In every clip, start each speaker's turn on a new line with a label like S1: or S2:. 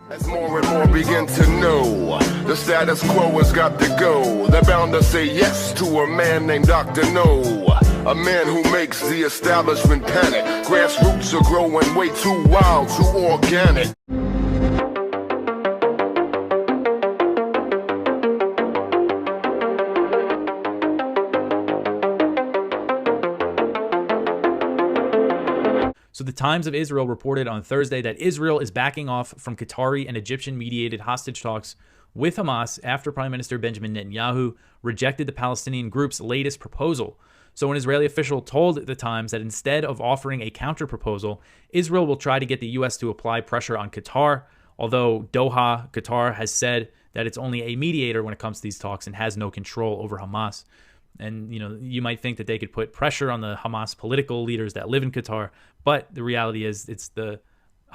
S1: As more and more begin to know, the status quo has got to go. They're bound to say yes to a man named Dr. No, a man who makes the establishment panic. Grassroots are growing way too wild, too organic.
S2: So the Times of Israel reported on Thursday that Israel is backing off from Qatari and Egyptian-mediated hostage talks with Hamas after Prime Minister Benjamin Netanyahu rejected the Palestinian group's latest proposal. So an Israeli official told the Times that instead of offering a counter-proposal, Israel will try to get the U.S. to apply pressure on Qatar, although Doha, Qatar, has said that it's only a mediator when it comes to these talks and has no control over Hamas. And, you might think that they could put pressure on the Hamas political leaders that live in Qatar, but the reality is it's the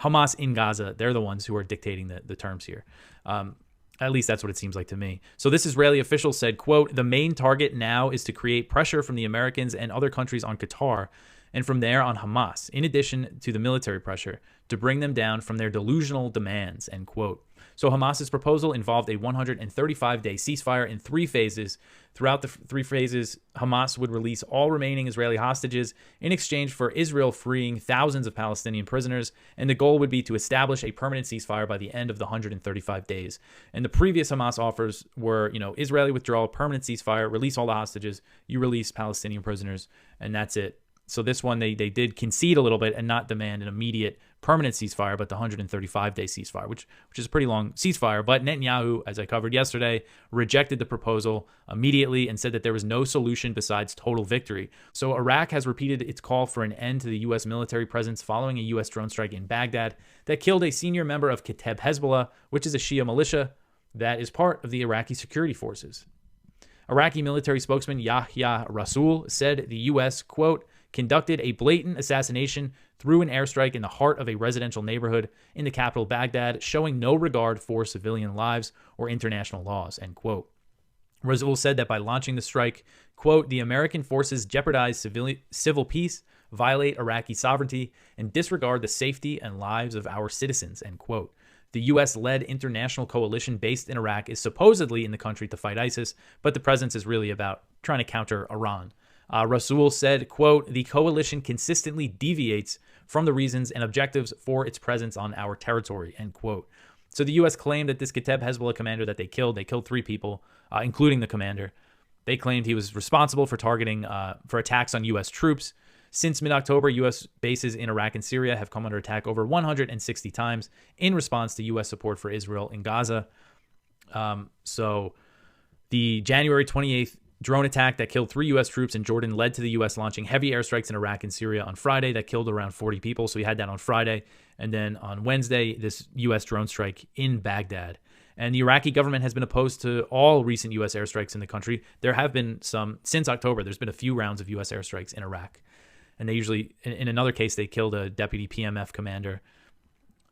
S2: Hamas in Gaza. They're the ones who are dictating the terms here. At least that's what it seems like to me. So this Israeli official said, quote, "The main target now is to create pressure from the Americans and other countries on Qatar, and from there on Hamas, in addition to the military pressure, to bring them down from their delusional demands," end quote. So Hamas's proposal involved a 135-day ceasefire in 3 phases. Throughout the 3 phases, Hamas would release all remaining Israeli hostages in exchange for Israel freeing thousands of Palestinian prisoners, and the goal would be to establish a permanent ceasefire by the end of the 135 days. And the previous Hamas offers were, Israeli withdrawal, permanent ceasefire, release all the hostages, you release Palestinian prisoners, and that's it. So this one, they did concede a little bit and not demand an immediate permanent ceasefire, but the 135-day ceasefire, which is a pretty long ceasefire. But Netanyahu, as I covered yesterday, rejected the proposal immediately and said that there was no solution besides total victory. So Iraq has repeated its call for an end to the U.S. military presence following a U.S. drone strike in Baghdad that killed a senior member of Kateb Hezbollah, which is a Shia militia that is part of the Iraqi security forces. Iraqi military spokesman Yahya Rasool said the U.S., quote, conducted a blatant assassination through an airstrike in the heart of a residential neighborhood in the capital Baghdad, showing no regard for civilian lives or international laws, end quote. Rasool said that by launching the strike, quote, the American forces jeopardize civil peace, violate Iraqi sovereignty, and disregard the safety and lives of our citizens, end quote. The U.S.-led international coalition based in Iraq is supposedly in the country to fight ISIS, but the presence is really about trying to counter Iran. Rasool said, quote, the coalition consistently deviates from the reasons and objectives for its presence on our territory, end quote. So the U.S. claimed that this Kateb Hezbollah commander that they killed 3 people, including the commander. They claimed he was responsible for targeting, for attacks on U.S. troops. Since mid-October, U.S. bases in Iraq and Syria have come under attack over 160 times in response to U.S. support for Israel in Gaza. So the January 28th drone attack that killed 3 U.S. troops in Jordan led to the U.S. launching heavy airstrikes in Iraq and Syria on Friday that killed around 40 people. So we had that on Friday. And then on Wednesday, this U.S. drone strike in Baghdad. And the Iraqi government has been opposed to all recent U.S. airstrikes in the country. There have been some, since October, there's been a few rounds of U.S. airstrikes in Iraq. And they usually, in another case, they killed a deputy PMF commander.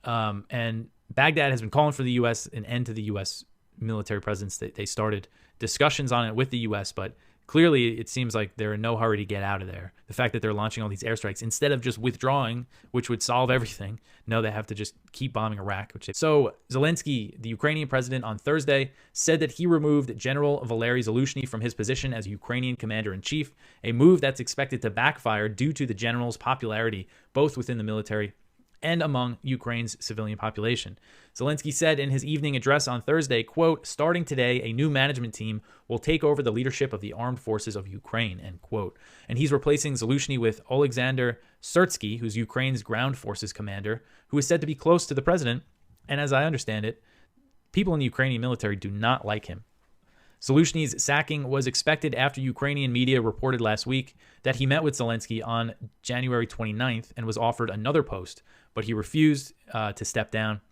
S2: And Baghdad has been calling for the U.S. an end to the U.S. military presence. They started discussions on it with the U.S., but clearly it seems like they're in no hurry to get out of there. The fact that they're launching all these airstrikes instead of just withdrawing, which would solve everything, no, they have to just keep bombing Iraq. So Zelensky, the Ukrainian president, on Thursday said that he removed General Valery Zaluzhny from his position as Ukrainian commander-in-chief, a move that's expected to backfire due to the general's popularity both within the military and among Ukraine's civilian population. Zelensky said in his evening address on Thursday, quote, starting today, a new management team will take over the leadership of the armed forces of Ukraine, end quote. And he's replacing Zaluzhny with Alexander Syrsky, who's Ukraine's ground forces commander, who is said to be close to the president. And as I understand it, people in the Ukrainian military do not like him. Zaluzhny's sacking was expected after Ukrainian media reported last week that he met with Zelensky on January 29th and was offered another post, but he refused to step down.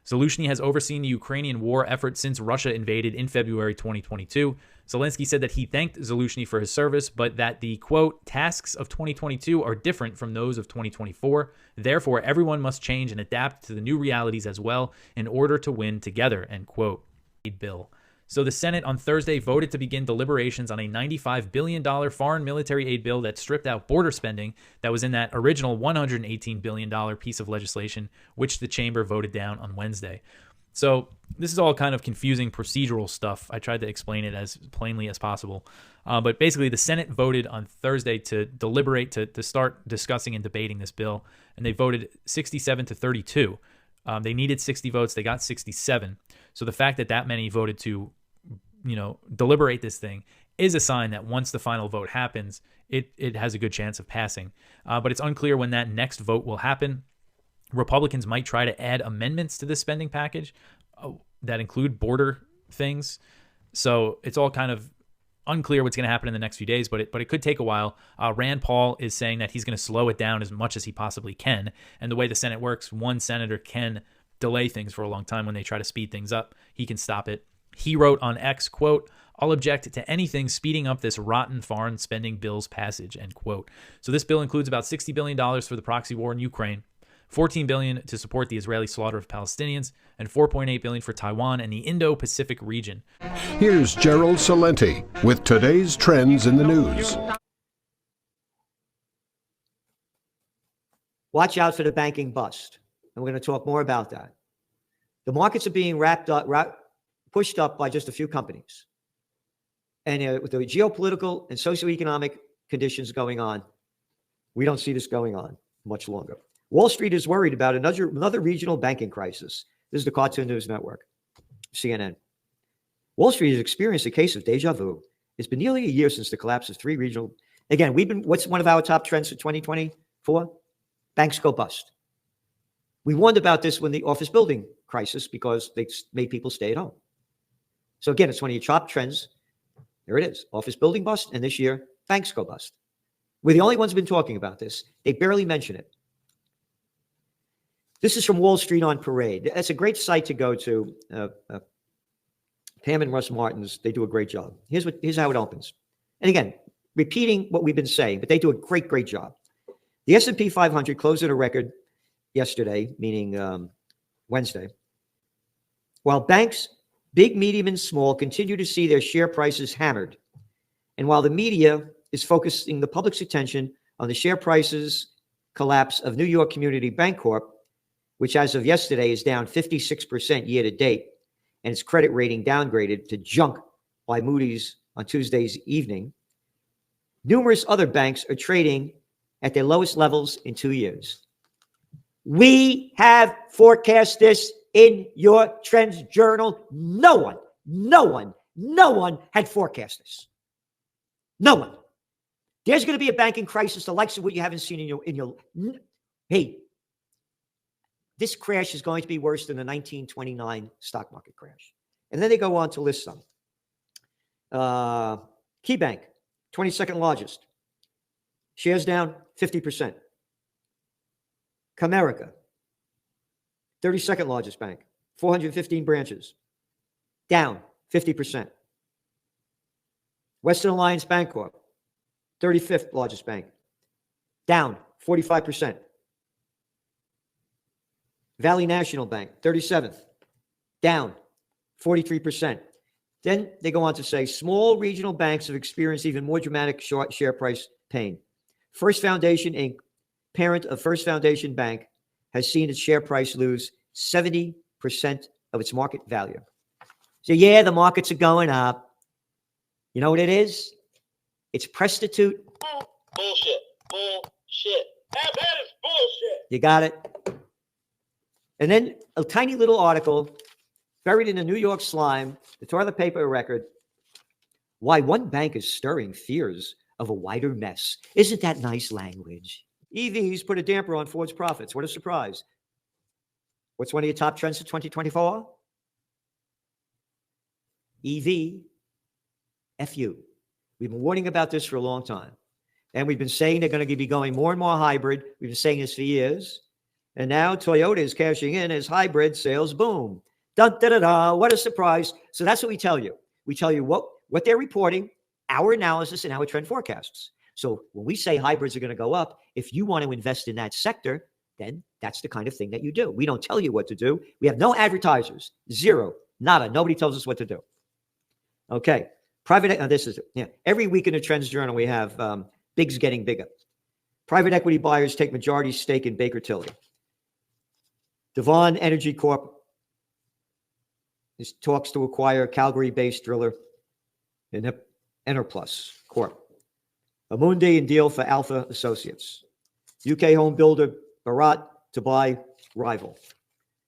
S2: Zaluzhny has overseen the Ukrainian war effort since Russia invaded in February 2022. Zelensky said that he thanked Zaluzhny for his service, but that the, quote, tasks of 2022 are different from those of 2024. Therefore, everyone must change and adapt to the new realities as well in order to win together, end quote. Bill. So the Senate on Thursday voted to begin deliberations on a $95 billion foreign military aid bill that stripped out border spending that was in that original $118 billion piece of legislation, which the chamber voted down on Wednesday. So this is all kind of confusing procedural stuff. I tried to explain it as plainly as possible. But basically, the Senate voted on Thursday to deliberate, to start discussing and debating this bill, and they voted 67 to 32. They needed 60 votes. They got 67. So the fact that that many voted to, deliberate this thing is a sign that once the final vote happens, it has a good chance of passing. But it's unclear when that next vote will happen. Republicans might try to add amendments to this spending package that include border things. So it's all kind of unclear what's going to happen in the next few days, but it could take a while. Rand Paul is saying that he's going to slow it down as much as he possibly can. And the way the Senate works, one senator can delay things for a long time when they try to speed things up. He can stop it. He wrote on X, quote, "I'll object to anything speeding up this rotten foreign spending bill's passage," end quote. So this bill includes about $60 billion for the proxy war in Ukraine, $14 billion to support the Israeli slaughter of Palestinians, and $4.8 billion for Taiwan and the Indo-Pacific region.
S3: Here's Gerald Salenti with today's trends in the news.
S4: Watch out for the banking bust. And we're going to talk more about that. The markets are being pushed up by just a few companies. And with the geopolitical and socioeconomic conditions going on, we don't see this going on much longer. Wall Street is worried about another regional banking crisis. This is the Cartoon News Network, CNN. Wall Street has experienced a case of deja vu. It's been nearly a year since the collapse of three regional. Again, what's one of our top trends for 2024? Banks go bust. We warned about this when the office building crisis because they made people stay at home. So again, it's one of your top trends. There it is, office building bust, and this year, banks go bust. We're the only ones who've been talking about this. They barely mention it. This is from Wall Street on Parade. That's a great site to go to. Pam and Russ Martins, they do a great job. Here's how it opens. And again, repeating what we've been saying, but they do a great job. The S&P 500 closed at a record yesterday, meaning Wednesday, while banks, big, medium, and small, continue to see their share prices hammered. And while the media is focusing the public's attention on the share prices collapse of New York Community Bank Corp., which as of yesterday is down 56% year to date, and its credit rating downgraded to junk by Moody's on Tuesday's evening, numerous other banks are trading at their lowest levels in 2 years. We have forecast this in your Trends Journal. No one had forecast this. No one. There's going to be a banking crisis, the likes of what you haven't seen in your. Hey, this crash is going to be worse than the 1929 stock market crash. And then they go on to list some. KeyBank, 22nd largest. Shares down 50%. Comerica, 32nd largest bank, 415 branches, down 50%. Western Alliance Bancorp, 35th largest bank, down 45%. Valley National Bank, 37th, down 43%. Then they go on to say small regional banks have experienced even more dramatic share price pain. First Foundation Inc., parent of First Foundation Bank, has seen its share price lose 70% of its market value. So yeah, the markets are going up. You know what it is? It's prostitute.
S5: Bullshit. That is bullshit.
S4: You got it? And then a tiny little article buried in the New York slime, the toilet paper record, why one bank is stirring fears of a wider mess. Isn't that nice language? EVs put a damper on Ford's profits. What a surprise. What's one of your top trends for 2024? EV, FU. We've been warning about this for a long time. And we've been saying they're going to be going more and more hybrid. We've been saying this for years. And now Toyota is cashing in as hybrid sales boom. Dun, da, da, da. What a surprise. So that's what we tell you. We tell you what they're reporting, our analysis, and our trend forecasts. So when we say hybrids are going to go up, if you want to invest in that sector, then that's the kind of thing that you do. We don't tell you what to do. We have no advertisers. Zero. Nada. Nobody tells us what to do. Okay. This is, every week in the Trends Journal, we have Big's getting bigger. Private equity buyers take majority stake in Baker Tilly. Devon Energy Corp talks to acquire Calgary-based driller in Enerplus Corp. Amundi and deal for Alpha Associates. UK home builder Bharat to buy Rival.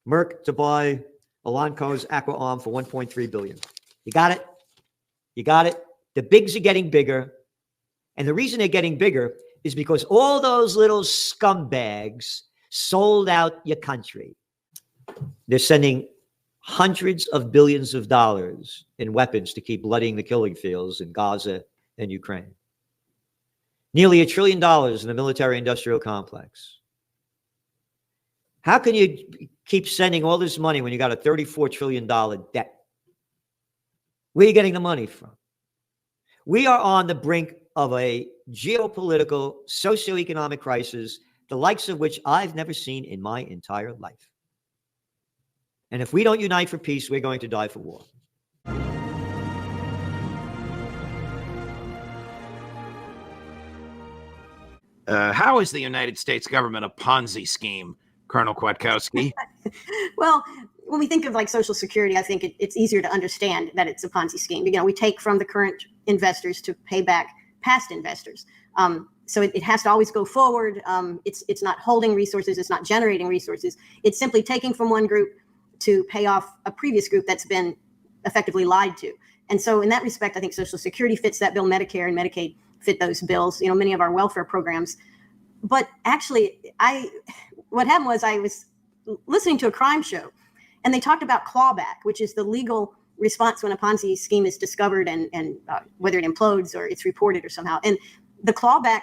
S4: Merck to buy Elanco's Aqua Arm for $1.3 billion. You got it? You got it? The bigs are getting bigger. And the reason they're getting bigger is because all those little scumbags sold out your country. They're sending hundreds of billions of dollars in weapons to keep bloodying the killing fields in Gaza and Ukraine. Nearly $1 trillion in the military-industrial complex. How can you keep sending all this money when you got a $34 trillion debt? Where are you getting the money from? We are on the brink of a geopolitical, socioeconomic crisis, the likes of which I've never seen in my entire life. And if we don't unite for peace, we're going to die for war.
S6: How is the United States government a Ponzi scheme, Colonel Kwiatkowski?
S7: Well, when we think of like Social Security, I think it's easier to understand that it's a Ponzi scheme. You know, we take from the current investors to pay back past investors. So it has to always go forward. It's not holding resources. It's not generating resources. It's simply taking from one group to pay off a previous group that's been effectively lied to. And so in that respect, I think Social Security fits that bill. Medicare and Medicaid fit those bills, you know, many of our welfare programs. But actually, what happened was I was listening to a crime show, and they talked about clawback, which is the legal response when a Ponzi scheme is discovered and whether it implodes or it's reported or somehow. And the clawback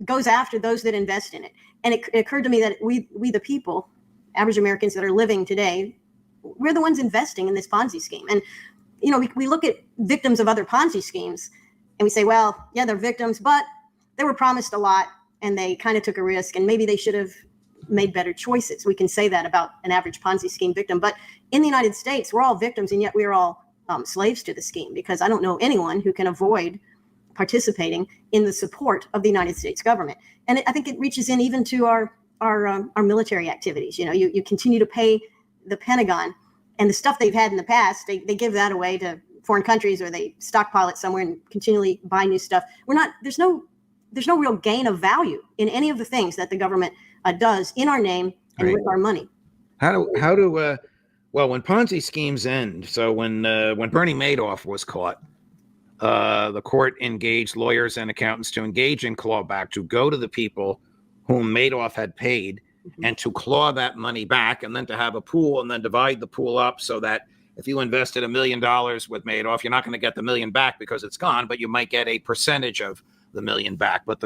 S7: goes after those that invest in it. And it occurred to me that we the people, average Americans that are living today, we're the ones investing in this Ponzi scheme. And, you know, we look at victims of other Ponzi schemes and we say, well, yeah, they're victims, but they were promised a lot and they kind of took a risk and maybe they should have made better choices. We can say that about an average Ponzi scheme victim. But in the United States, we're all victims and yet we're all slaves to the scheme, because I don't know anyone who can avoid participating in the support of the United States government. And I think it reaches in even to our military activities. You know, you continue to pay the Pentagon, and the stuff they've had in the past, they give that away to foreign countries, or they stockpile it somewhere and continually buy new stuff. There's no real gain of value in any of the things that the government does in our name and with our money.
S6: Well, when Ponzi schemes end, so when Bernie Madoff was caught, the court engaged lawyers and accountants to engage in clawback, to go to the people whom Madoff had paid and to claw that money back, and then to have a pool and then divide the pool up so that if you invested $1 million with Madoff, you're not going to get the $1 million back because it's gone, but you might get a percentage of the $1 million back. But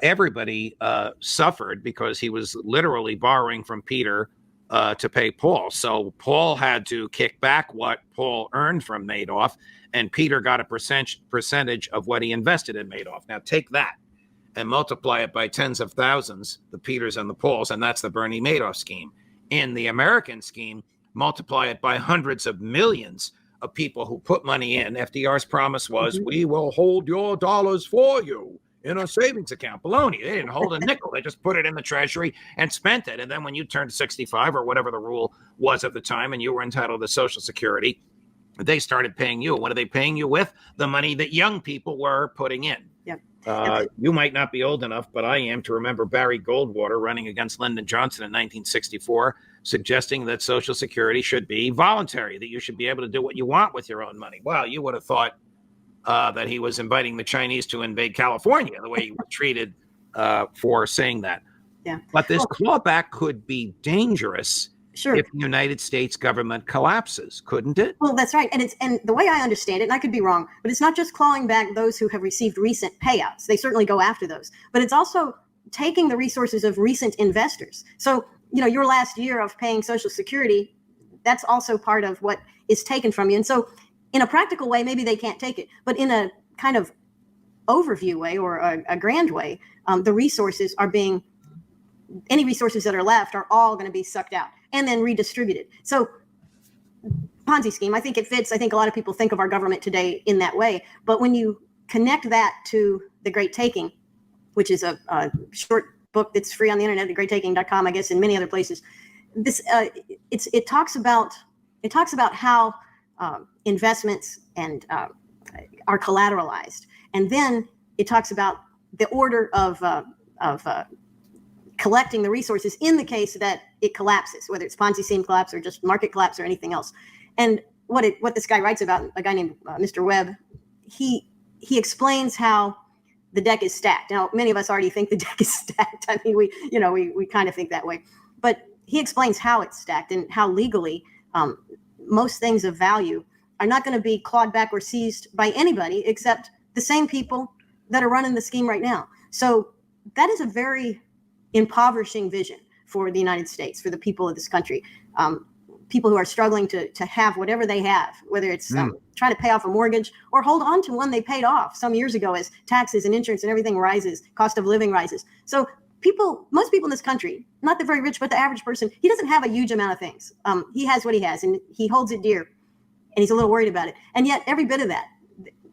S6: everybody suffered because he was literally borrowing from Peter to pay Paul. So Paul had to kick back what Paul earned from Madoff, and Peter got a percentage of what he invested in Madoff. Now take that and multiply it by tens of thousands, the Peters and the Pauls, and that's the Bernie Madoff scheme. In the American scheme, multiply it by hundreds of millions of people who put money in. FDR's promise was, we will hold your dollars for you in a savings account. Baloney. They didn't hold a nickel. They just put it in the treasury and spent it. And then when you turned 65 or whatever the rule was at the time and you were entitled to Social Security, they started paying you. What are they paying you with? The money that young people were putting in.
S7: Yep.
S6: You might not be old enough, but I am, to remember Barry Goldwater running against Lyndon Johnson in 1964, suggesting that Social Security should be voluntary, that you should be able to do what you want with your own money. Well, you would have thought that he was inviting the Chinese to invade California, the way he was treated for saying that.
S7: Yeah.
S6: But this clawback could be dangerous.
S7: Sure.
S6: If the United States government collapses, couldn't it?
S7: Well, that's right. And the way I understand it, and I could be wrong, but it's not just clawing back those who have received recent payouts. They certainly go after those. But it's also taking the resources of recent investors. So, you know, your last year of paying Social Security, that's also part of what is taken from you. And so in a practical way, maybe they can't take it. But in a kind of overview way or a grand way, the resources are any resources that are left are all going to be sucked out and then redistributed. So Ponzi scheme. I think it fits. I think a lot of people think of our government today in that way. But when you connect that to The Great Taking, which is a short book that's free on the internet, thegreattaking.com, I guess, and many other places, this it talks about how investments and are collateralized, and then it talks about the order of collecting the resources in the case that it collapses, whether it's Ponzi scheme collapse or just market collapse or anything else. And what this guy writes about, a guy named Mr. Webb, he explains how the deck is stacked. Now, many of us already think the deck is stacked. I mean, we kind of think that way, but he explains how it's stacked and how legally most things of value are not going to be clawed back or seized by anybody except the same people that are running the scheme right now. So that is a very impoverishing vision for the United States, for the people of this country. People who are struggling to have whatever they have, whether it's trying to pay off a mortgage or hold on to one they paid off some years ago as taxes and insurance and everything rises, cost of living rises. So most people in this country, not the very rich, but the average person, he doesn't have a huge amount of things. He has what he has, and he holds it dear, and he's a little worried about it. And yet every bit of that,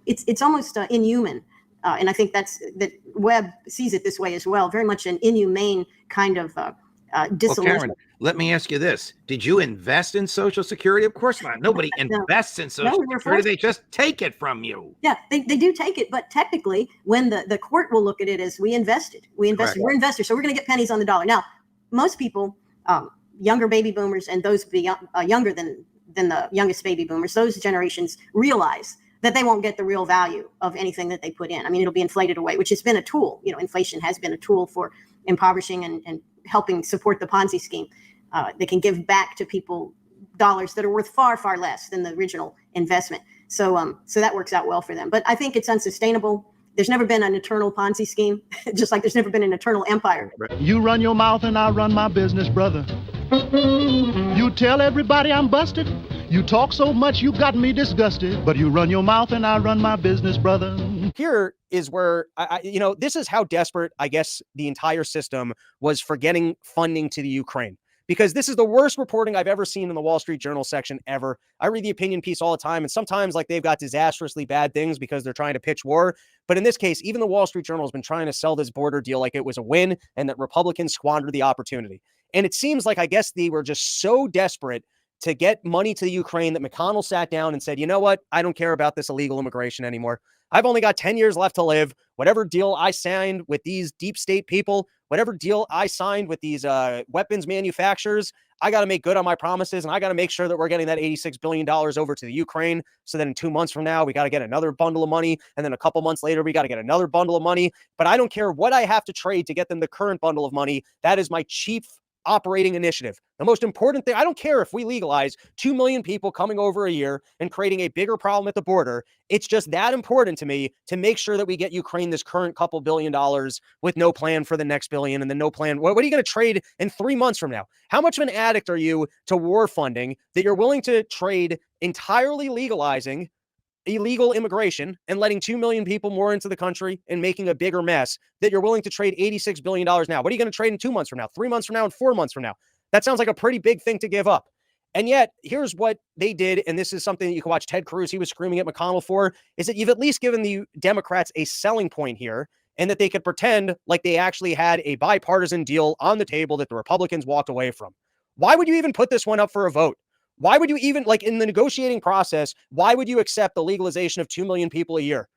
S7: it's almost inhuman. And I think that Webb sees it this way as well, very much an inhumane kind of disillusionment.
S6: Well, Karen, let me ask you this. Did you invest in Social Security? Of course not. Nobody invests in Social Security. They just take it from you.
S7: Yeah, they do take it. But technically, when the court will look at it as we invested. Correct. We're investors, so we're going to get pennies on the dollar. Now, most people, younger baby boomers and those younger than the youngest baby boomers, those generations realize that they won't get the real value of anything that they put in. I mean, it'll be inflated away, which has been a tool. Inflation has been a tool for impoverishing and helping support the Ponzi scheme. They can give back to people dollars that are worth far, far less than the original investment. So that works out well for them. But I think it's unsustainable. There's never been an eternal Ponzi scheme, just like there's never been an eternal empire.
S8: You run your mouth and I run my business, brother. You tell everybody I'm busted. You talk so much you got me disgusted. But you run your mouth and I run my business, brother.
S9: Here is where, this is how desperate, I guess, the entire system was for getting funding to the Ukraine. Because this is the worst reporting I've ever seen in the Wall Street Journal section ever. I read the opinion piece all the time, and sometimes they've got disastrously bad things because they're trying to pitch war. But in this case, even the Wall Street Journal has been trying to sell this border deal like it was a win and that Republicans squandered the opportunity. And it seems like, I guess, they were just so desperate to get money to the Ukraine that McConnell sat down and said, you know what? I don't care about this illegal immigration anymore. I've only got 10 years left to live. Whatever deal I signed with these deep state people, whatever deal I signed with these weapons manufacturers, I got to make good on my promises, and I got to make sure that we're getting that $86 billion over to the Ukraine so that in 2 months from now, we got to get another bundle of money. And then a couple months later, we got to get another bundle of money. But I don't care what I have to trade to get them the current bundle of money. That is my chief operating initiative. The most important thing, I don't care if we legalize 2 million people coming over a year and creating a bigger problem at the border. It's just that important to me to make sure that we get Ukraine this current couple $2 billion with no plan for the next billion, and then no plan. What are you going to trade in 3 months from now? How much of an addict are you to war funding that you're willing to trade entirely legalizing illegal immigration and letting 2 million people more into the country and making a bigger mess, that you're willing to trade $86 billion now? What are you going to trade in 2 months from now, 3 months from now, and 4 months from now? That sounds like a pretty big thing to give up. And yet, here's what they did, and this is something that you can watch Ted Cruz, he was screaming at McConnell for, is that you've at least given the Democrats a selling point here, and that they could pretend like they actually had a bipartisan deal on the table that the Republicans walked away from. Why would you even put this one up for a vote? Why would you even, in the negotiating process, why would you accept the legalization of 2 million people a year?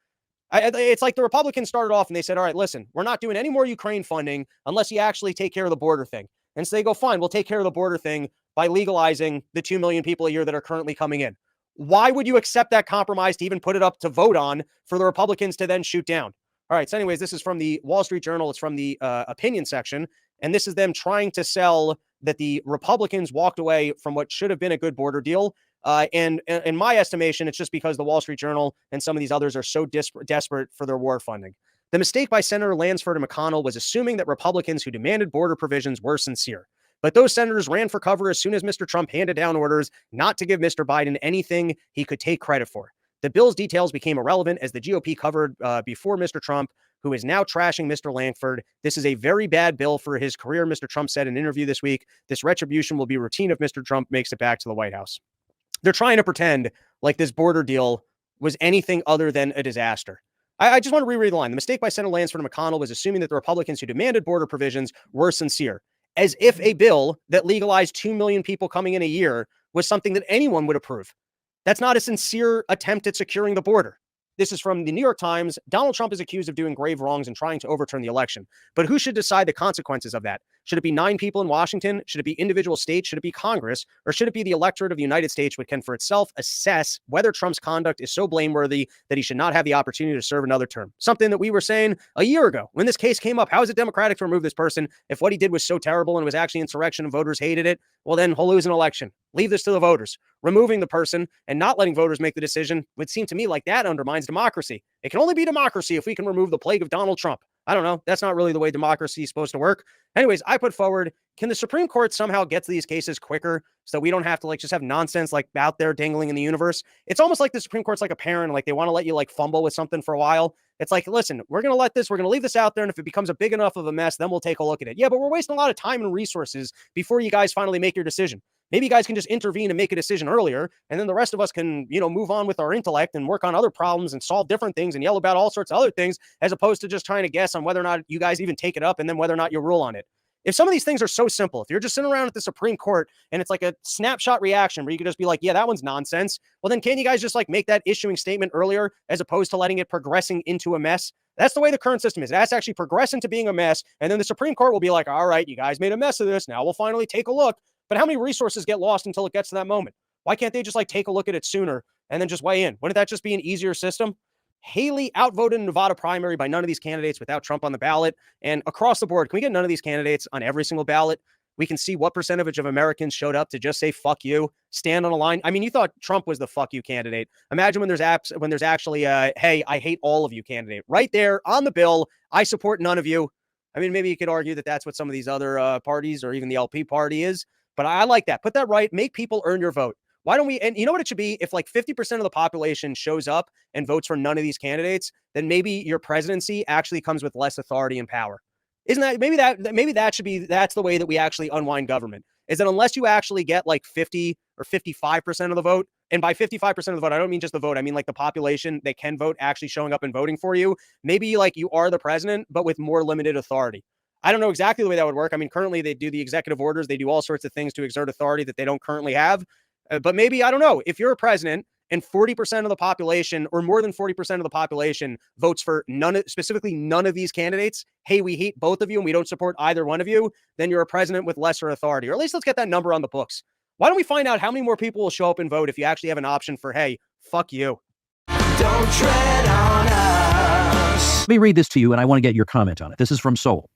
S9: It's like the Republicans started off and they said, all right, listen, we're not doing any more Ukraine funding unless you actually take care of the border thing. And so they go, fine, we'll take care of the border thing by legalizing the 2 million people a year that are currently coming in. Why would you accept that compromise to even put it up to vote on for the Republicans to then shoot down? All right, so anyways, this is from the Wall Street Journal. It's from the opinion section. And this is them trying to sell that the Republicans walked away from what should have been a good border deal. And in my estimation, it's just because the Wall Street Journal and some of these others are so desperate for their war funding. The mistake by Senator Lansford and McConnell was assuming that Republicans who demanded border provisions were sincere. But those senators ran for cover as soon as Mr. Trump handed down orders not to give Mr. Biden anything he could take credit for. The bill's details became irrelevant as the GOP covered before Mr. Trump, who is now trashing Mr. Lansford. This is a very bad bill for his career, Mr. Trump said in an interview this week. This retribution will be routine if Mr. Trump makes it back to the White House. They're trying to pretend like this border deal was anything other than a disaster. I just want to reread the line. The mistake by Senator Lansford and McConnell was assuming that the Republicans who demanded border provisions were sincere, as if a bill that legalized 2 million people coming in a year was something that anyone would approve. That's not a sincere attempt at securing the border. This is from the New York Times. Donald Trump is accused of doing grave wrongs and trying to overturn the election. But who should decide the consequences of that? Should it be 9 people in Washington? Should it be individual states? Should it be Congress? Or should it be the electorate of the United States, which can for itself assess whether Trump's conduct is so blameworthy that he should not have the opportunity to serve another term? Something that we were saying a year ago when this case came up. How is it democratic to remove this person if what he did was so terrible and was actually insurrection and voters hated it? Well, then he'll lose an election. Leave this to the voters. Removing the person and not letting voters make the decision would seem to me like that undermines democracy. It can only be democracy if we can remove the plague of Donald Trump. I don't know. That's not really the way democracy is supposed to work. Anyways, I put forward, can the Supreme Court somehow get to these cases quicker so that we don't have to just have nonsense out there dangling in the universe? It's almost like the Supreme Court's like a parent, they want to let you fumble with something for a while. It's like, listen, we're going to leave this out there. And if it becomes a big enough of a mess, then we'll take a look at it. Yeah, but we're wasting a lot of time and resources before you guys finally make your decision. Maybe you guys can just intervene and make a decision earlier. And then the rest of us can, move on with our intellect and work on other problems and solve different things and yell about all sorts of other things, as opposed to just trying to guess on whether or not you guys even take it up and then whether or not you rule on it. If some of these things are so simple, if you're just sitting around at the Supreme Court and it's like a snapshot reaction where you could just be like, yeah, that one's nonsense. Well, then can't you guys just make that issuing statement earlier as opposed to letting it progressing into a mess? That's the way the current system is. It has to actually progress into being a mess. And then the Supreme Court will be like, all right, you guys made a mess of this. Now we'll finally take a look. But how many resources get lost until it gets to that moment? Why can't they just take a look at it sooner and then just weigh in? Wouldn't that just be an easier system? Haley outvoted in Nevada primary by none of these candidates without Trump on the ballot. And across the board, can we get none of these candidates on every single ballot? We can see what percentage of Americans showed up to just say, fuck you, stand on a line. I mean, you thought Trump was the fuck you candidate. Imagine when there's actually a, hey, I hate all of you candidate right there on the bill. I support none of you. I mean, maybe you could argue that that's what some of these other parties or even the LP party is. But I like that. Put that right. Make people earn your vote. Why don't we? And you know what it should be? If 50% of the population shows up and votes for none of these candidates, then maybe your presidency actually comes with less authority and power. Isn't that maybe that should be, that's the way that we actually unwind government, is that unless you actually get 50 or 55% of the vote, and by 55% of the vote, I don't mean just the vote. I mean the population that can vote actually showing up and voting for you. Maybe you are the president, but with more limited authority. I don't know exactly the way that would work. I mean, currently they do the executive orders. They do all sorts of things to exert authority that they don't currently have. But maybe, I don't know, if you're a president and 40% of the population or more than 40% of the population votes for specifically none of these candidates, hey, we hate both of you and we don't support either one of you, then you're a president with lesser authority. Or at least let's get that number on the books. Why don't we find out how many more people will show up and vote if you actually have an option for, hey, fuck you.
S10: Don't tread on us. Let me read this to you and I want to get your comment on it. This is from Soul.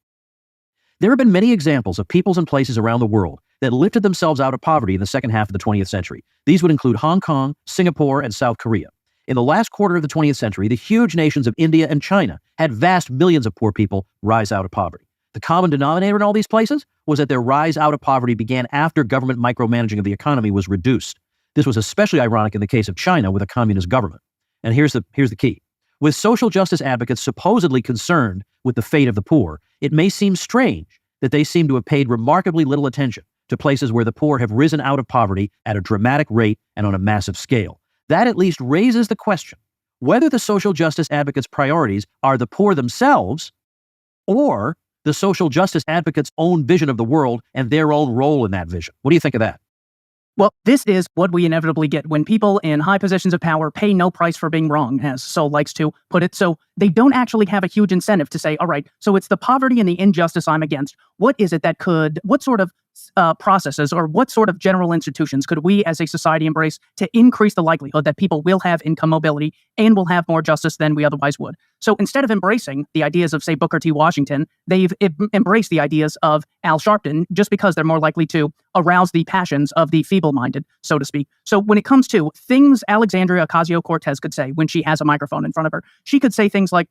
S10: There have been many examples of peoples and places around the world that lifted themselves out of poverty in the second half of the 20th century. These would include Hong Kong, Singapore, and South Korea. In the last quarter of the 20th century, the huge nations of India and China had vast millions of poor people rise out of poverty. The common denominator in all these places was that their rise out of poverty began after government micromanaging of the economy was reduced. This was especially ironic in the case of China with a communist government. And here's the key. With social justice advocates supposedly concerned with the fate of the poor, it may seem strange that they seem to have paid remarkably little attention to places where the poor have risen out of poverty at a dramatic rate and on a massive scale. That at least raises the question whether the social justice advocates' priorities are the poor themselves or the social justice advocates' own vision of the world and their own role in that vision. What do you think of that?
S11: Well, this is what we inevitably get when people in high positions of power pay no price for being wrong, as Sol likes to put it. So they don't actually have a huge incentive to say, all right, so it's the poverty and the injustice I'm against. What is it that what sort of processes or what sort of general institutions could we as a society embrace to increase the likelihood that people will have income mobility and will have more justice than we otherwise would? So instead of embracing the ideas of, say, Booker T. Washington, they've embraced the ideas of Al Sharpton just because they're more likely to arouse the passions of the feeble-minded, so to speak. So when it comes to things Alexandria Ocasio-Cortez could say when she has a microphone in front of her, she could say things like,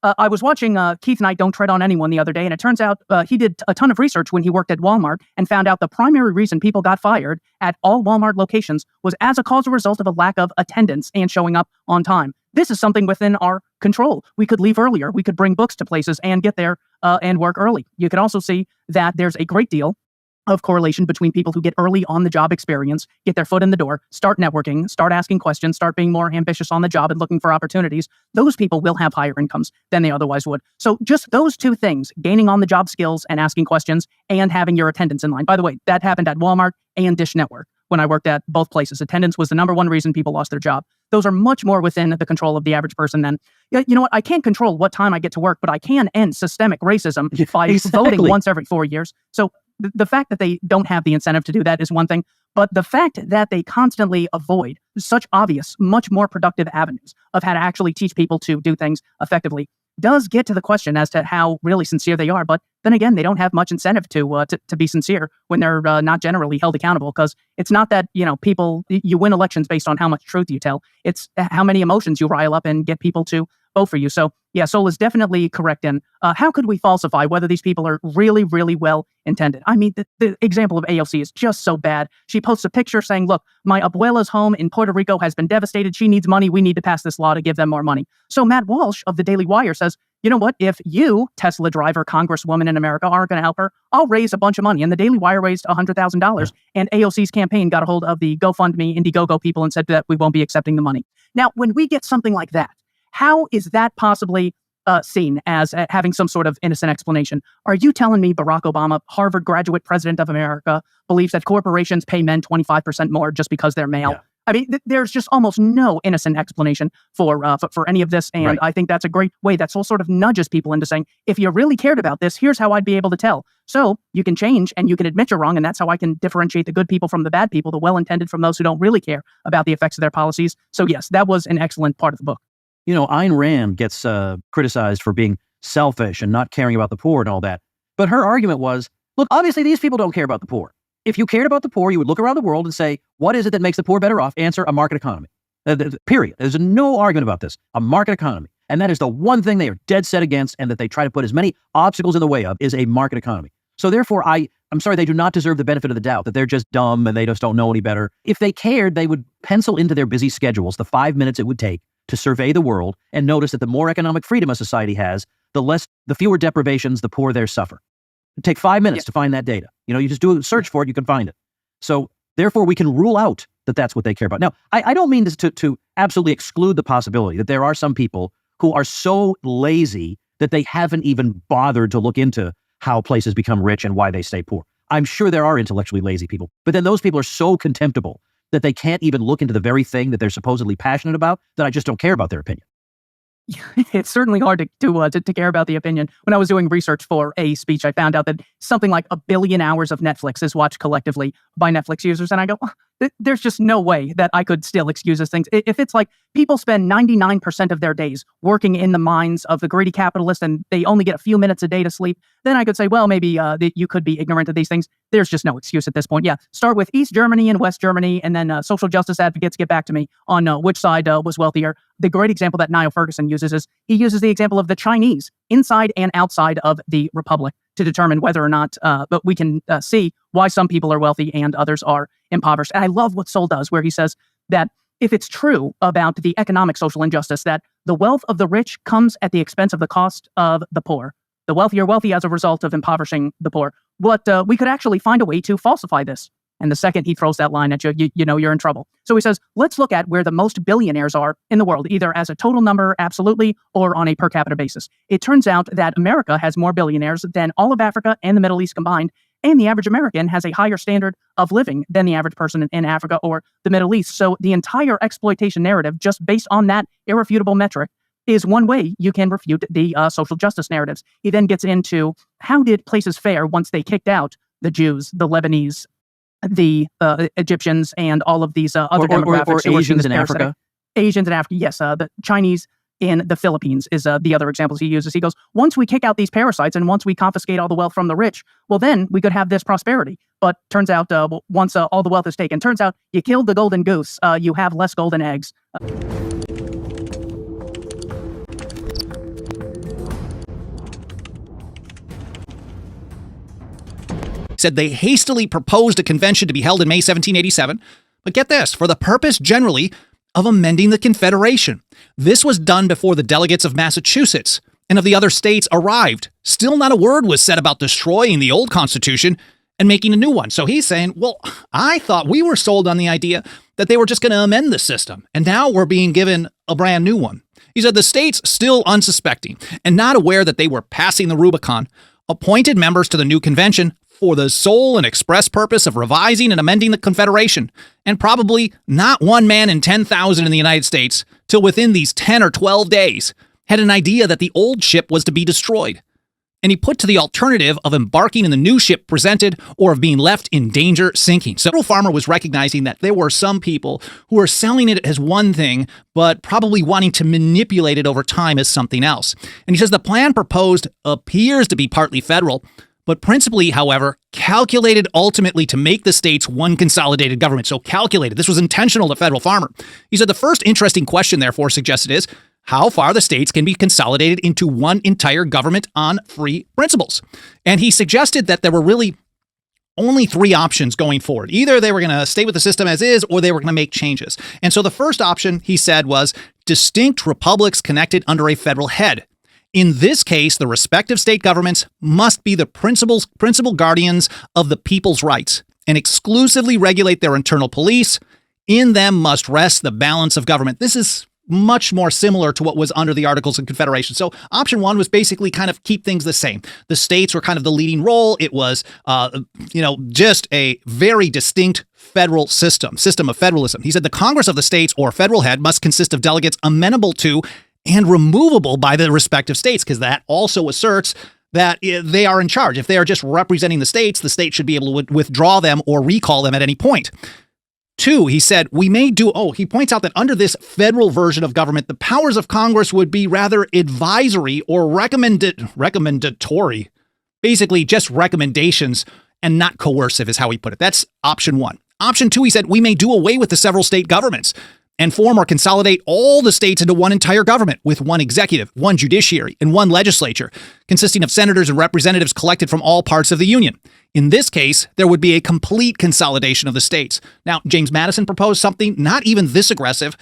S11: I was watching Keith Knight Don't Tread on Anyone the other day, and it turns out he did a ton of research when he worked at Walmart and found out the primary reason people got fired at all Walmart locations was as a causal result of a lack of attendance and showing up on time. This is something within our control. We could leave earlier. We could bring books to places and get there and work early. You can also see that there's a great deal of correlation between people who get early on the job experience, get their foot in the door, start networking, start asking questions, start being more ambitious on the job and looking for opportunities. Those people will have higher incomes than they otherwise would. So just those two things, gaining on the job skills and asking questions and having your attendance in line. By the way, that happened at Walmart and Dish Network. When I worked at both places, attendance was the number one reason people lost their job. Those are much more within the control of the average person than, you know what, I can't control what time I get to work, but I can end systemic racism by voting once every 4 years. So the fact that they don't have the incentive to do that is one thing, but the fact that they constantly avoid such obvious, much more productive avenues of how to actually teach people to do things effectively does get to the question as to how really sincere they are. But then again, they don't have much incentive to be sincere when they're not generally held accountable, because it's not that, you know, people, you win elections based on how much truth you tell. It's how many emotions you rile up and get people to vote for you. So yeah, Sol is definitely correct in how could we falsify whether these people are really, really well intended? I mean, the example of AOC is just so bad. She posts a picture saying, look, my abuela's home in Puerto Rico has been devastated. She needs money. We need to pass this law to give them more money. So Matt Walsh of the Daily Wire says, you know what? If you, Tesla driver, congresswoman in America, aren't going to help her, I'll raise a bunch of money. And the Daily Wire raised $100,000. And AOC's campaign got a hold of the GoFundMe Indiegogo people and said that we won't be accepting the money. Now, when we get something like that, how is that possibly seen as having some sort of innocent explanation? Are you telling me Barack Obama, Harvard graduate president of America, believes that corporations pay men 25% more just because they're male? Yeah. I mean, there's just almost no innocent explanation for any of this. And right. I think that's a great way that sort of nudges people into saying, if you really cared about this, here's how I'd be able to tell. So you can change and you can admit you're wrong. And that's how I can differentiate the good people from the bad people, the well-intended from those who don't really care about the effects of their policies. So yes, that was an excellent part of the book.
S10: You know, Ayn Rand gets criticized for being selfish and not caring about the poor and all that. But her argument was, look, obviously these people don't care about the poor. If you cared about the poor, you would look around the world and say, what is it that makes the poor better off? Answer, a market economy. Period. There's no argument about this. A market economy. And that is the one thing they are dead set against and that they try to put as many obstacles in the way of is a market economy. So therefore, I'm sorry, they do not deserve the benefit of the doubt, that they're just dumb and they just don't know any better. If they cared, they would pencil into their busy schedules the 5 minutes it would take to survey the world and notice that the more economic freedom a society has, the fewer deprivations the poor there suffer. It'd take 5 minutes to find that data. You know, you just do a search for it, you can find it. So therefore, we can rule out that that's what they care about. Now, I don't mean this to absolutely exclude the possibility that there are some people who are so lazy that they haven't even bothered to look into how places become rich and why they stay poor. I'm sure there are intellectually lazy people, but then those people are so contemptible that they can't even look into the very thing that they're supposedly passionate about, that I just don't care about their opinion.
S11: It's certainly hard to care about the opinion. When I was doing research for a speech, I found out that something like 1 billion hours of Netflix is watched collectively by Netflix users. And I go, there's just no way that I could still excuse these things. If it's like people spend 99% of their days working in the minds of the greedy capitalist and they only get a few minutes a day to sleep, then I could say, well, maybe you could be ignorant of these things. There's just no excuse at this point. Yeah, start with East Germany and West Germany, and then social justice advocates get back to me on which side was wealthier. The great example that Niall Ferguson uses is he uses the example of the Chinese inside and outside of the Republic to determine whether or not but we can see why some people are wealthy and others are impoverished. And I love what Sol does, where he says that if it's true about the economic social injustice that the wealth of the rich comes at the expense of the cost of the poor, the wealthy are wealthy as a result of impoverishing the poor, but we could actually find a way to falsify this. And the second he throws that line at you, you know you're in trouble. So he says, let's look at where the most billionaires are in the world, either as a total number, absolutely, or on a per capita basis. It turns out that America has more billionaires than all of Africa and the Middle East combined, and the average American has a higher standard of living than the average person in Africa or the Middle East. So the entire exploitation narrative, just based on that irrefutable metric, is one way you can refute the social justice narratives. He then gets into how did places fare once they kicked out the Jews, the Lebanese, the Egyptians, and all of these other demographics.
S10: Or Asians in Africa.
S11: Asians in Africa, yes. The Chinese in the Philippines is the other examples he uses. He goes, once we kick out these parasites and once we confiscate all the wealth from the rich, well, then we could have this prosperity. But turns out once all the wealth is taken, turns out you killed the golden goose, you have less golden eggs.
S12: Said they hastily proposed a convention to be held in May 1787, but get this, for the purpose generally of amending the Confederation. This was done before the delegates of Massachusetts and of the other states arrived. Still not a word was said about destroying the old Constitution, and making a new one. So he's saying, well, I thought we were sold on the idea that they were just going to amend the system, and now we're being given a brand new one. He said the states, still unsuspecting and not aware that they were passing the Rubicon, appointed members to the new convention for the sole and express purpose of revising and amending the Confederation, and probably not one man in 10,000 in the United States, till within these 10 or 12 days, had an idea that the old ship was to be destroyed. And he put to the alternative of embarking in the new ship presented or of being left in danger sinking. So Federal Farmer was recognizing that there were some people who were selling it as one thing, but probably wanting to manipulate it over time as something else. And he says the plan proposed appears to be partly federal, but principally, however, calculated ultimately to make the states one consolidated government. So calculated. This was intentional to Federal Farmer. He said the first interesting question, therefore, suggested is, how far the states can be consolidated into one entire government on free principles. And he suggested that there were really only three options going forward. Either they were going to stay with the system as is, or they were going to make changes. And so the first option, he said, was distinct republics connected under a federal head. In this case, the respective state governments must be the principal guardians of the people's rights and exclusively regulate their internal police. In them must rest the balance of government. This is much more similar to what was under the Articles of Confederation. So option one was basically kind of keep things the same. The states were kind of the leading role. It was, just a very distinct federal system of federalism. He said the Congress of the states or federal head must consist of delegates amenable to and removable by the respective states, because that also asserts that they are in charge. If they are just representing the state should be able to withdraw them or recall them at any point. Two, he said, he points out that under this federal version of government, the powers of Congress would be rather advisory or recommendatory, basically just recommendations and not coercive is how he put it. That's option one. Option two, he said, we may do away with the several state governments and form or consolidate all the states into one entire government with one executive, one judiciary, and one legislature, consisting of senators and representatives collected from all parts of the Union. In this case, there would be a complete consolidation of the states. Now, James Madison proposed something not even this aggressive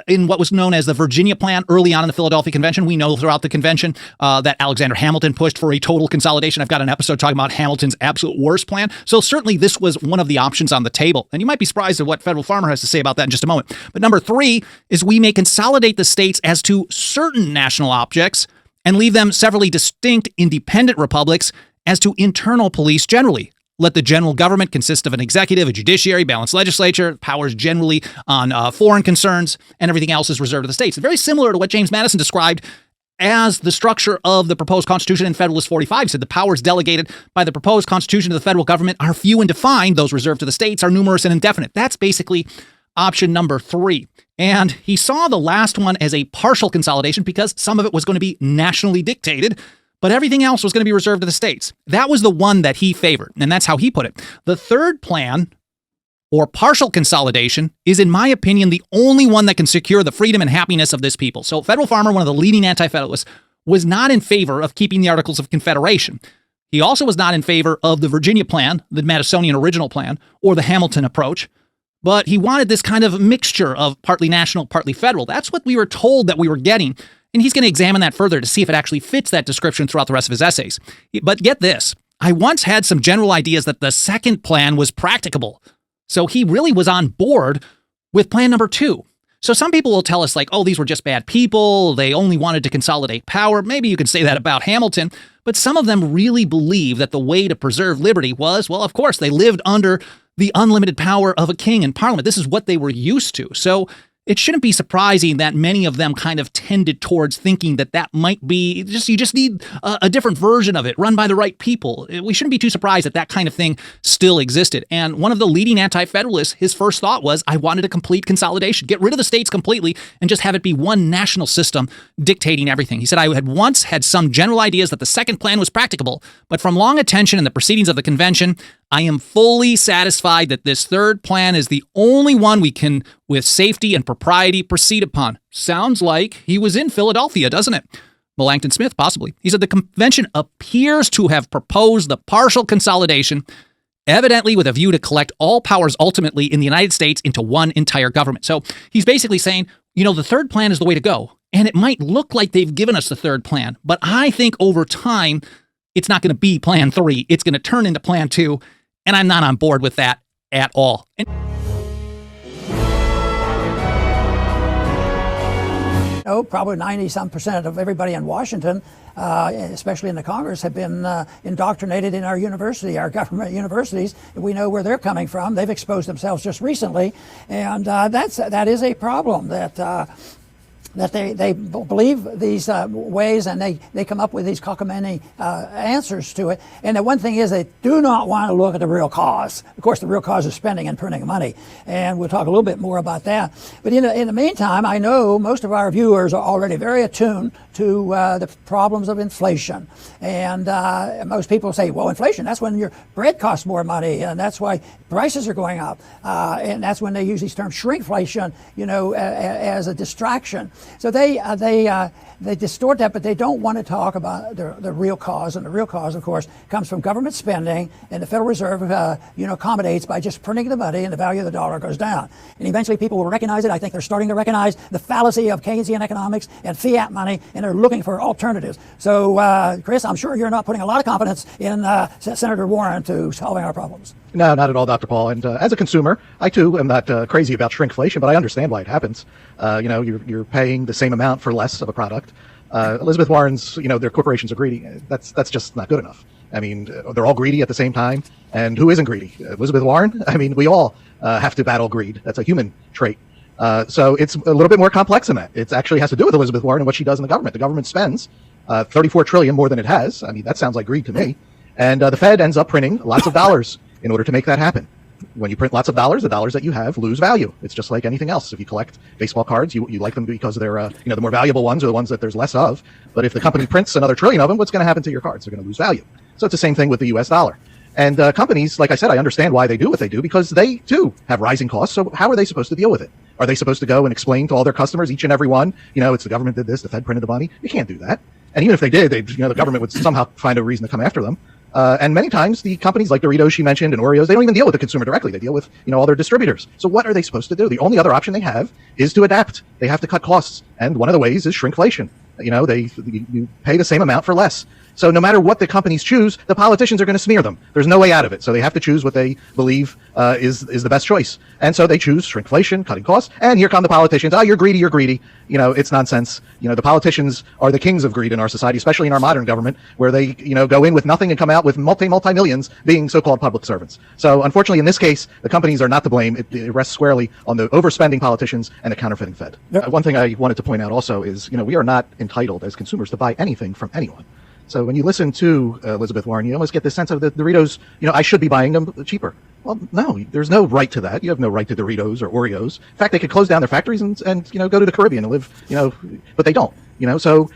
S12: in what was known as the Virginia Plan early on in the Philadelphia Convention. We know throughout the convention that Alexander Hamilton pushed for a total consolidation. I've got an episode talking about Hamilton's absolute worst plan. So certainly this was one of the options on the table. And you might be surprised at what Federal Farmer has to say about that in just a moment. But number three is we may consolidate the states as to certain national objects and leave them severally distinct independent republics as to internal police generally. Let the general government consist of an executive, a judiciary, balanced legislature, powers generally on foreign concerns, and everything else is reserved to the states. Very similar to what James Madison described as the structure of the proposed Constitution in Federalist 45. He said the powers delegated by the proposed Constitution to the federal government are few and defined. Those reserved to the states are numerous and indefinite. That's basically option number three. And he saw the last one as a partial consolidation because some of it was going to be nationally dictated, but everything else was going to be reserved to the states. That was the one that he favored, and that's how he put it. The third plan, or partial consolidation, is, in my opinion, the only one that can secure the freedom and happiness of this people. So Federal Farmer, one of the leading anti-federalists, was not in favor of keeping the Articles of Confederation. He also was not in favor of the Virginia Plan, the Madisonian original plan, or the Hamilton approach, but he wanted this kind of mixture of partly national, partly federal. That's what we were told that we were getting. And he's going to examine that further to see if it actually fits that description throughout the rest of his essays. But get this, I once had some general ideas that the second plan was practicable. So he really was on board with plan number two. So some people will tell us like, oh, these were just bad people. They only wanted to consolidate power. Maybe you can say that about Hamilton. But some of them really believe that the way to preserve liberty was, well, of course, they lived under the unlimited power of a king and parliament. This is what they were used to. So it shouldn't be surprising that many of them kind of tended towards thinking that that might be you just need a different version of it run by the right people. We shouldn't be too surprised that that kind of thing still existed. And one of the leading anti-federalists, his first thought was, I wanted a complete consolidation, get rid of the states completely and just have it be one national system dictating everything. He said, I had once had some general ideas that the second plan was practicable, but from long attention in the proceedings of the convention, I am fully satisfied that this third plan is the only one we can, with safety and propriety, proceed upon. Sounds like he was in Philadelphia, doesn't it? Melancton Smith, possibly. He said the convention appears to have proposed the partial consolidation, evidently with a view to collect all powers ultimately in the United States into one entire government. So he's basically saying, the third plan is the way to go. And it might look like they've given us the third plan, but I think over time, it's not going to be plan three. It's going to turn into plan two. And I'm not on board with that at all. And
S13: probably 90-some% of everybody in Washington, especially in the Congress, have been indoctrinated in our university, our government universities. We know where they're coming from. They've exposed themselves just recently, and that is a problem that they believe these ways, and they come up with these cockamamie answers to it. And the one thing is they do not want to look at the real cause. Of course, the real cause is spending and printing money, and we'll talk a little bit more about that. But in the meantime, I know most of our viewers are already very attuned to the problems of inflation. And most people say, well, inflation, that's when your bread costs more money, and that's why prices are going up. And that's when they use these terms, shrinkflation, as a distraction. So they distort that, but they don't want to talk about the real cause. And the real cause, of course, comes from government spending, and the Federal Reserve, accommodates by just printing the money, and the value of the dollar goes down. And eventually people will recognize it. I think they're starting to recognize the fallacy of Keynesian economics and fiat money, and they're looking for alternatives. So, Chris, I'm sure you're not putting a lot of confidence in Senator Warren to solving our problems.
S14: No, not at all, Dr. Paul. And as a consumer, I too am not crazy about shrinkflation, but I understand why it happens. You're paying the same amount for less of a product. Elizabeth Warren's, their corporations are greedy. That's just not good enough. I mean, they're all greedy at the same time. And who isn't greedy? Elizabeth Warren? I mean, we all have to battle greed. That's a human trait. So it's a little bit more complex than that. It actually has to do with Elizabeth Warren and what she does in the government. The government spends $34 trillion more than it has. I mean, that sounds like greed to me. And the Fed ends up printing lots of dollars in order to make that happen. When you print lots of dollars, the dollars that you have lose value. It's just like anything else. If you collect baseball cards, you like them because they're the more valuable ones are the ones that there's less of. But if the company prints another trillion of them, what's going to happen to your cards? They're going to lose value. So it's the same thing with the U.S. dollar. And companies, like I said, I understand why they do what they do, because they too have rising costs. So how are they supposed to deal with it? Are they supposed to go and explain to all their customers, each and every one, it's the government did this, the Fed printed the money? You can't do that. And even if they did, the government would somehow find a reason to come after them. And many times the companies like Doritos she mentioned and Oreos, they don't even deal with the consumer directly. They deal with, all their distributors. So what are they supposed to do? The only other option they have is to adapt. They have to cut costs. And one of the ways is shrinkflation. You pay the same amount for less. So no matter what the companies choose, the politicians are going to smear them. There's no way out of it. So they have to choose what they believe is the best choice. And so they choose shrinkflation, cutting costs. And here come the politicians. Oh, you're greedy, you're greedy. It's nonsense. The politicians are the kings of greed in our society, especially in our modern government, where they, go in with nothing and come out with multi-millions being so-called public servants. So unfortunately, in this case, the companies are not to blame. It rests squarely on the overspending politicians and the counterfeiting Fed. One thing I wanted to point out also is, we are not entitled as consumers to buy anything from anyone. So when you listen to Elizabeth Warren, you almost get this sense of the Doritos, I should be buying them cheaper. Well, no, there's no right to that. You have no right to Doritos or Oreos. In fact, they could close down their factories and go to the Caribbean and live, but they don't, so,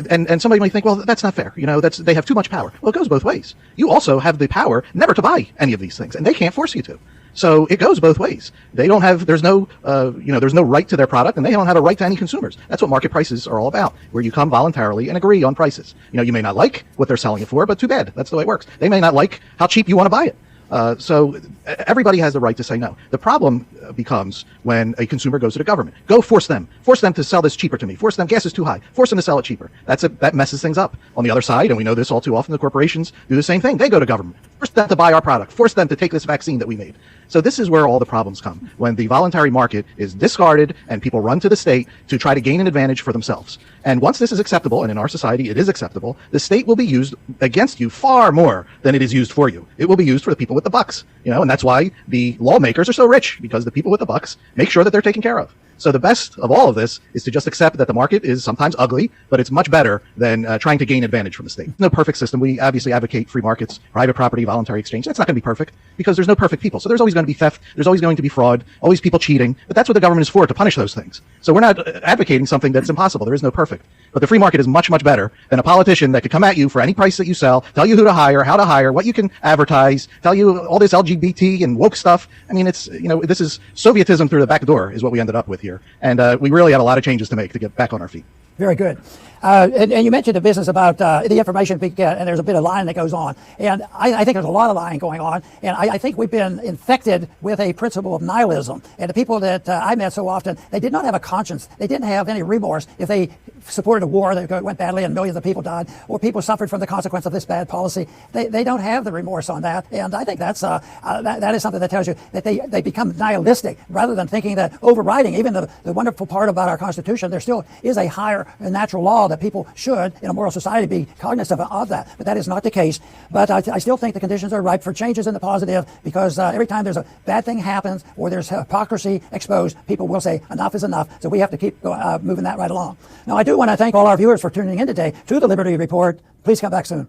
S14: and somebody might think, well, that's not fair. They have too much power. Well, it goes both ways. You also have the power never to buy any of these things, and they can't force you to. So it goes both ways. They don't have, there's no right to their product, and they don't have a right to any consumers. That's what market prices are all about, where you come voluntarily and agree on prices. You may not like what they're selling it for, but too bad. That's the way it works. They may not like how cheap you want to buy it. So everybody has the right to say no. The problem becomes when a consumer goes to the government. Go force them to sell this cheaper to me. Force them, gas is too high. Force them to sell it cheaper. That messes things up. On the other side, and we know this all too often, the corporations do the same thing. They go to government. Force them to buy our product. Force them to take this vaccine that we made. So this is where all the problems come, when the voluntary market is discarded and people run to the state to try to gain an advantage for themselves. And once this is acceptable, and in our society it is acceptable, the state will be used against you far more than it is used for you. It will be used for the people with the bucks, and that's why the lawmakers are so rich, because the people with the bucks make sure that they're taken care of. So the best of all of this is to just accept that the market is sometimes ugly, but it's much better than trying to gain advantage from the state. No perfect system. We obviously advocate free markets, private property, voluntary exchange. That's not going to be perfect, because there's no perfect people. So there's always going to be theft. There's always going to be fraud, always people cheating. But that's what the government is for, to punish those things. So we're not advocating something that's impossible. There is no perfect. But the free market is much, much better than a politician that could come at you for any price that you sell, tell you who to hire, how to hire, what you can advertise, tell you all this LGBT and woke stuff. I mean, it's, this is Sovietism through the back door is what we ended up with here. And we really have a lot of changes to make to get back on our feet.
S13: Very good. And you mentioned the business about the information peak, and there's a bit of lying that goes on. And I think there's a lot of lying going on. And I think we've been infected with a principle of nihilism. And the people that I met so often, they did not have a conscience. They didn't have any remorse if they supported a war that went badly and millions of people died, or people suffered from the consequence of this bad policy. They don't have the remorse on that. And I think that's that is something that tells you that they become nihilistic rather than thinking that overriding, even the wonderful part about our Constitution, there still is a higher natural law that people should, in a moral society, be cognizant of that. But that is not the case. But I still think the conditions are ripe for changes in the positive, because every time there's a bad thing happens or there's hypocrisy exposed, people will say enough is enough. So we have to keep moving that right along. Now, I do want to thank all our viewers for tuning in today to the Liberty Report. Please come back soon.